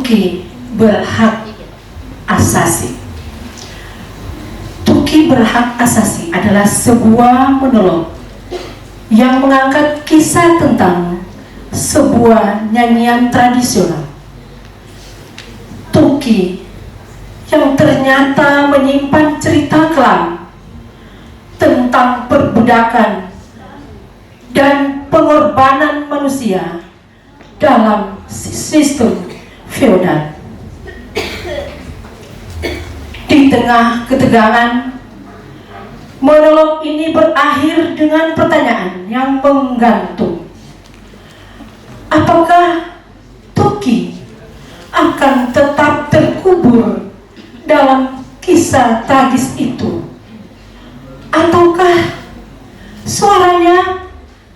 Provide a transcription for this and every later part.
Tuki berhak asasi. Tuki berhak asasi adalah sebuah monolog yang mengangkat kisah tentang sebuah nyanyian tradisional. Tuki yang ternyata menyimpan cerita kelam tentang perbudakan dan pengorbanan manusia dalam sistem feodal. Di tengah ketegangan, monolog ini berakhir dengan pertanyaan yang menggantung. Apakah Tuki akan tetap terkubur dalam kisah tragis itu? Ataukah suaranya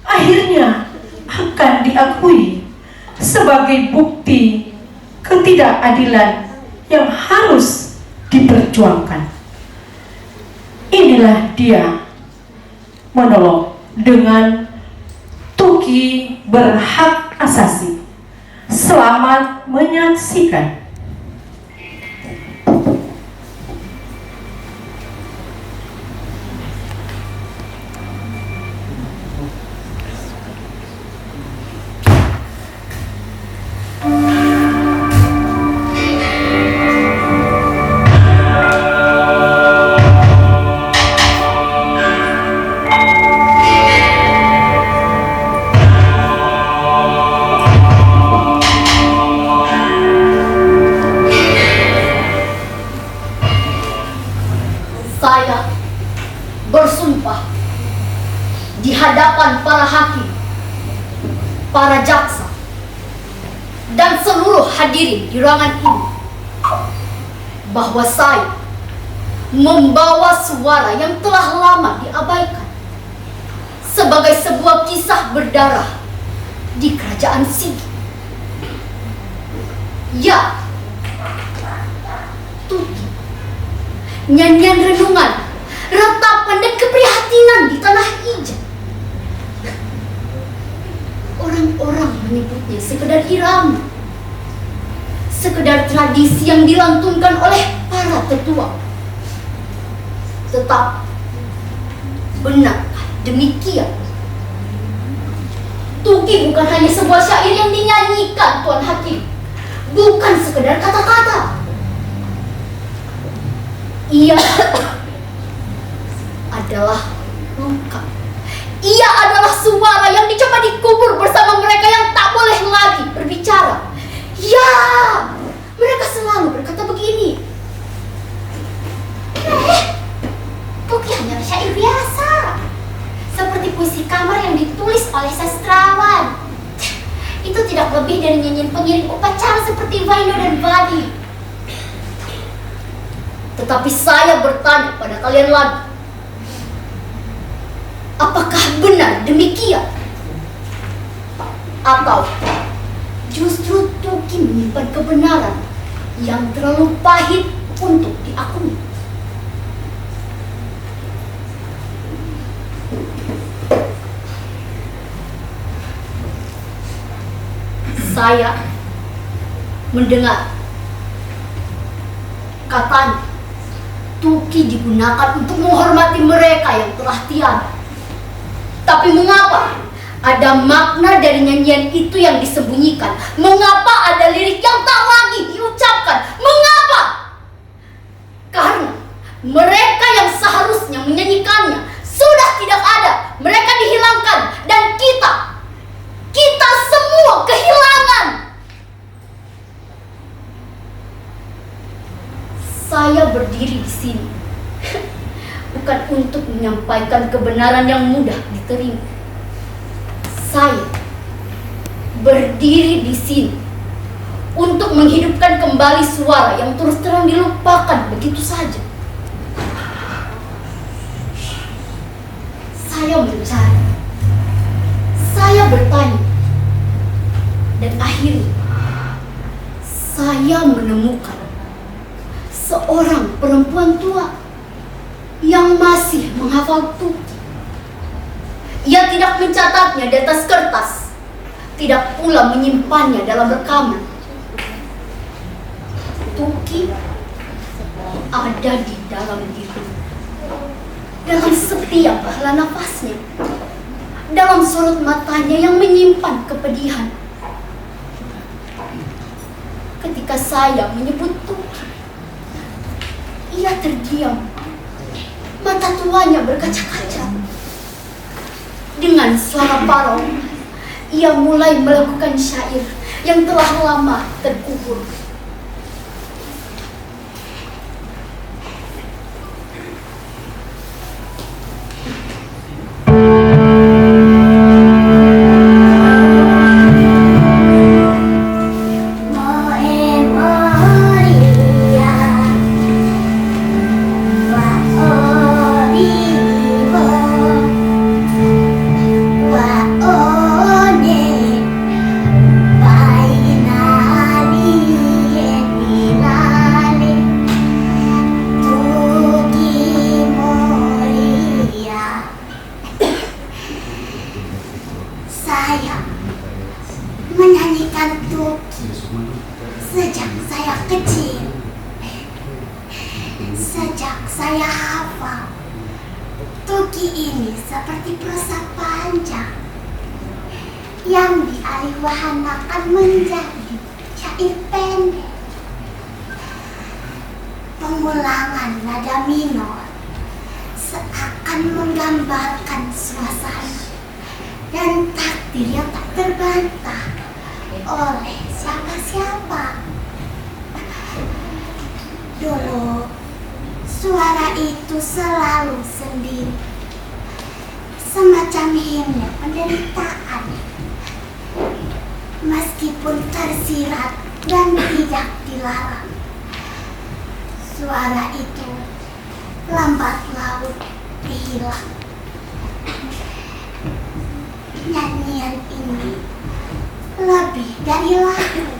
akhirnya akan diakui sebagai bukti ketidakadilan yang harus diperjuangkan? Inilah dia monolog dengan Tuki berhak asasi. Selamat menyaksikan. Saya bersumpah di hadapan para hakim, para jaksa, dan seluruh hadirin di ruangan ini bahwa saya membawa suara yang telah lama diabaikan sebagai sebuah kisah berdarah di kerajaan Sigi. Ya, Tuki, nyanyian renungan, ratapan dan keprihatinan di tanah Ijen. Orang-orang menyebutnya sekedar irama, sekedar tradisi yang dilantunkan oleh para tetua. Tetapi benarkah demikian? Tuki bukan hanya sebuah syair yang dinyanyikan, Tuan Hakim, bukan sekedar kata-kata. Ia adalah luka. Ia adalah suara yang dicoba dikubur bersama mereka yang tak boleh lagi berbicara. Ya, mereka selalu berkata begini. Tuki hanya syair biasa, seperti puisi kamar yang ditulis oleh sastrawan. Itu tidak lebih dari nyanyian pengiring upacara seperti Vaino dan Vadi. Tetapi saya bertanya pada kalian lagi, apakah benar demikian? Atau justru Tuki menyimpan kebenaran yang terlalu pahit untuk diakui? Saya mendengar katanya Tuki digunakan untuk menghormati mereka yang telah tiada. Tapi mengapa ada makna dari nyanyian itu yang disembunyikan? Mengapa ada lirik yang tak lagi diucapkan? Mengapa? Karena mereka yang seharusnya menyanyikannya sudah tidak ada. Mereka dihilangkan dan kita semua kehilangan. Saya berdiri di sini bukan untuk menyampaikan kebenaran yang mudah diterima. Saya berdiri di sini untuk menghidupkan kembali suara yang terus terang dilupakan begitu saja. Saya mencari, saya bertanya, dan akhirnya saya menemukan seorang perempuan tua yang masih menghafal Tuki. Ia tidak mencatatnya di atas kertas, tidak pula menyimpannya dalam rekaman. Tuki ada di dalam diri, dalam setiap hela nafasnya, dalam sorot matanya yang menyimpan kepedihan. Ketika saya menyebut Tuki, ia terdiam. Mata tuanya berkaca-kaca. Dengan suara parau, ia mulai melakukan syair yang telah lama terkubur. Saya menyanyikan Tuki sejak saya kecil. Sejak saya hafal, Tuki ini seperti prosa panjang yang dialihwahanakan menjadi syair pendek. Pengulangan nada minor seakan menggambarkan suasana dan takdir yang tak terbantah oleh siapa-siapa. Dulu, suara itu selalu sendiri, semacam himne penderitaan. Meskipun tersirat dan tidak dilarang, suara itu lambat laun hilang. Nyanyian ini lebih dari lagu.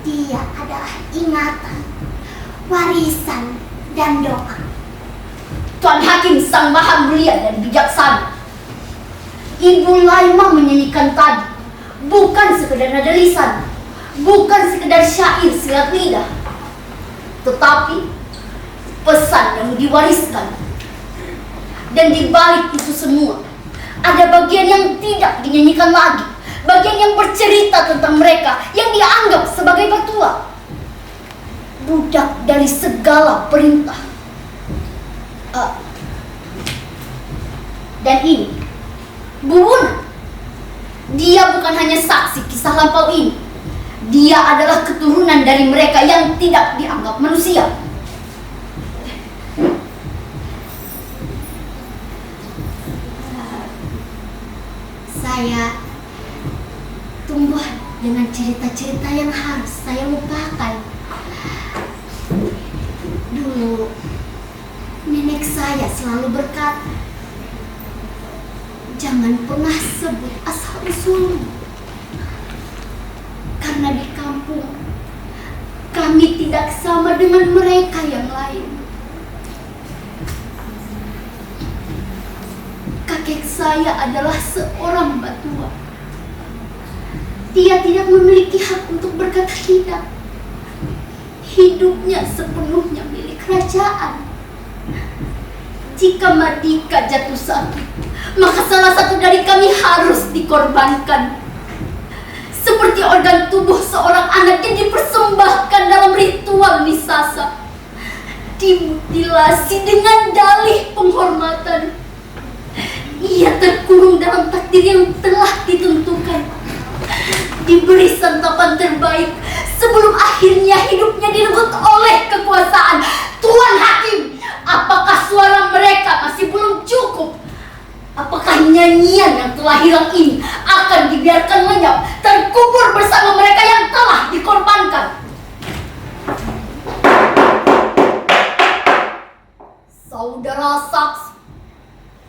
Dia adalah ingatan, warisan, dan doa. Tuan Hakim sang maha mulia dan bijaksana, Ibu Laimah menyanyikan tadi bukan sekedar nada lisan, bukan sekedar syair silat lidah, tetapi pesan yang diwariskan. Dan di balik itu semua ada bagian yang tidak dinyanyikan lagi, bagian yang bercerita tentang mereka yang dianggap sebagai petua, budak dari segala perintah. Dan ini Buwuna, dia bukan hanya saksi kisah lampau ini, dia adalah keturunan dari mereka yang tidak dianggap manusia. Saya tumbuh dengan cerita-cerita yang harus saya lupakan. Dulu, nenek saya selalu berkata, jangan pernah sebut asal-usulmu, karena di kampung kami tidak sama dengan mereka yang lain. Kakek saya adalah seorang batua. Dia tidak memiliki hak untuk berkata tidak. Hidupnya sepenuhnya milik kerajaan. Jika Madika jatuh sakit, maka salah satu dari kami harus dikorbankan. Seperti organ tubuh seorang anak yang dipersembahkan dalam ritual misasa, dimutilasi dengan dalih penghormatan. Ia terkurung dalam takdir yang telah ditentukan, diberi santapan terbaik sebelum akhirnya hidupnya direbut oleh kekuasaan. Tuan Hakim, apakah suara mereka masih belum cukup? Apakah nyanyian yang telah hilang ini akan dibiarkan lenyap, terkubur bersama mereka yang telah dikorbankan? Saudara saksi,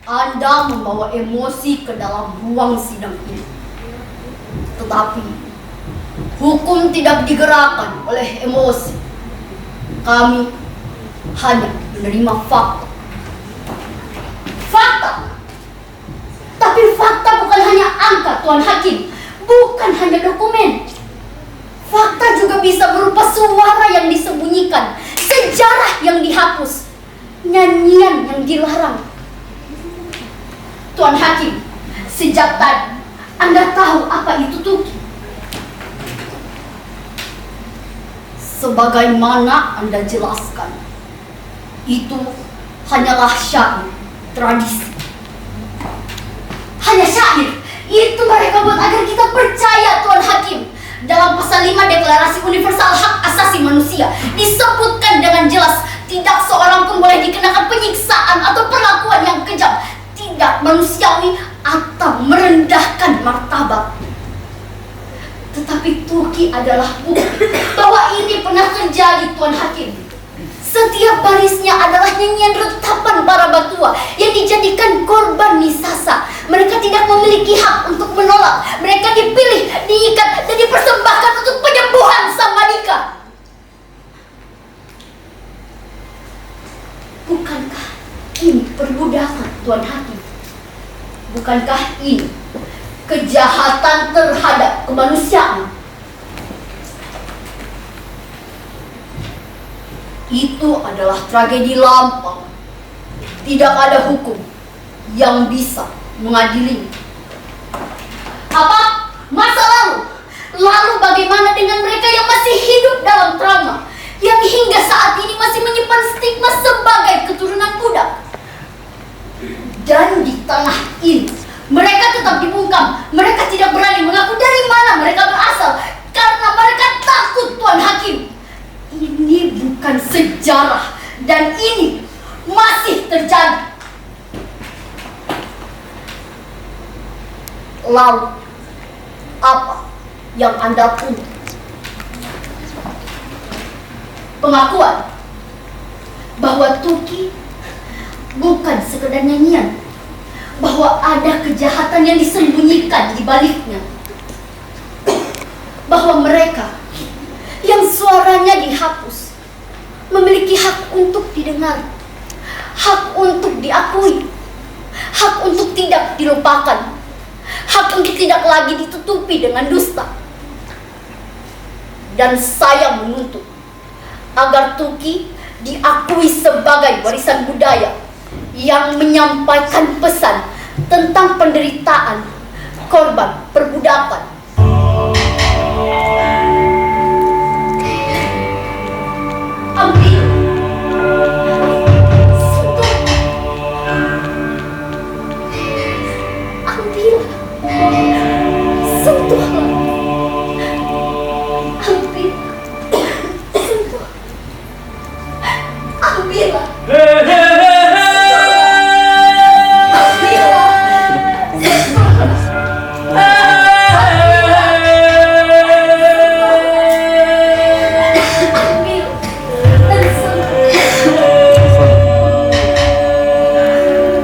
Anda membawa emosi ke dalam ruang sidang ini. Tetapi hukum tidak digerakkan oleh emosi. Kami hanya menerima fakta. Fakta. Tapi fakta bukan hanya angka, Tuan Hakim. Bukan hanya dokumen. Fakta juga bisa berupa suara yang disembunyikan, sejarah yang dihapus, nyanyian yang dilarang. Tuan Hakim, sejak tadi Anda tahu apa itu Tuki. Sebagaimana Anda jelaskan, itu hanyalah syair tradisi. Hanya syair. Itu mereka buat agar kita percaya, Tuan Hakim. Dalam pasal 5 Deklarasi Universal Hak Asasi Manusia disebutkan dengan jelas, tidak seorang pun boleh dikenakan penyiksaan atau perlakuan yang kejam, tidak manusiawi atau merendahkan martabat. Tetapi Tuki adalah bukti bahwa ini pernah terjadi, Tuan Hakim. Setiap barisnya adalah nyanyian retapan para batua yang dijadikan korban nisasa. Mereka tidak memiliki hak untuk menolak. Mereka dipilih, diikat, dan dipersembahkan untuk penyembuhan sang Madika. Bukankah ini perbudakan, Tuan Hakim? Bukankah ini kejahatan terhadap kemanusiaan? Itu adalah tragedi lampau. Tidak ada hukum yang bisa mengadili. Apa? Masa lalu? Lalu bagaimana dengan mereka yang masih hidup dalam trauma, yang hingga saat ini masih menyimpan stigma sebagai keturunan budak? Dan di tanah ini mereka tetap dibungkam. Mereka tidak berani mengaku dari mana mereka berasal karena mereka takut, Tuan Hakim. Ini bukan sejarah, dan ini masih terjadi. Lalu, apa yang Anda punya? Pengakuan bahwa Tuki bukan sekedar nyanyian, bahwa ada kejahatan yang disembunyikan di baliknya, bahwa mereka yang suaranya dihapus memiliki hak untuk didengar, hak untuk diakui, hak untuk tidak dilupakan, hak untuk tidak lagi ditutupi dengan dusta. Dan saya menuntut agar Tuki diakui sebagai warisan budaya yang menyampaikan pesan tentang penderitaan korban perbudakan. Ambil, sentuhlah, ambil, sentuh, ambillah.